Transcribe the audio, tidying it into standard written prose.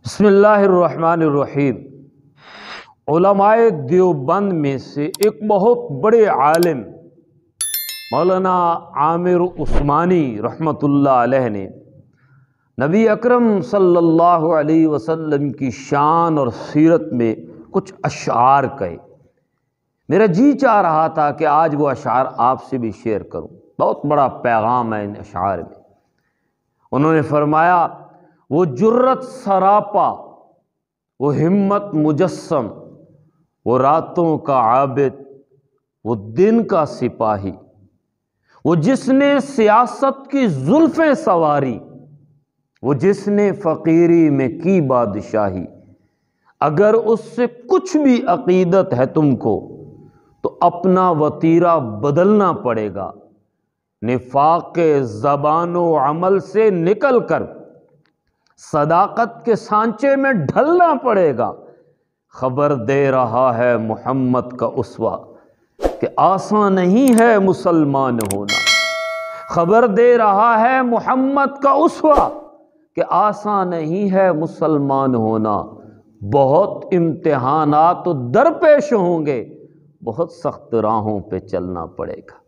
بسم اللہ الرحمن الرحیم۔ علماء دیوبند میں سے ایک بہت بڑے عالم مولانا عامر عثمانی رحمۃ اللہ علیہ نے نبی اکرم صلی اللہ علیہ وسلم کی شان اور سیرت میں کچھ اشعار کہے۔ میرا جی چاہ رہا تھا کہ آج وہ اشعار آپ سے بھی شیئر کروں۔ بہت بڑا پیغام ہے ان اشعار میں۔ انہوں نے فرمایا، وہ جرت سراپا، وہ ہمت مجسم، وہ راتوں کا عابد، وہ دن کا سپاہی، وہ جس نے سیاست کی زلفیں سواری، وہ جس نے فقیری میں کی بادشاہی۔ اگر اس سے کچھ بھی عقیدت ہے تم کو تو اپنا وتیرہ بدلنا پڑے گا، نفاق زبان و عمل سے نکل کر صداقت کے سانچے میں ڈھلنا پڑے گا۔ خبر دے رہا ہے محمد کا اسوہ کہ آسان نہیں ہے مسلمان ہونا۔ خبر دے رہا ہے محمد کا اسوہ کہ آسان نہیں ہے مسلمان ہونا۔ بہت امتحانات درپیش ہوں گے، بہت سخت راہوں پہ چلنا پڑے گا۔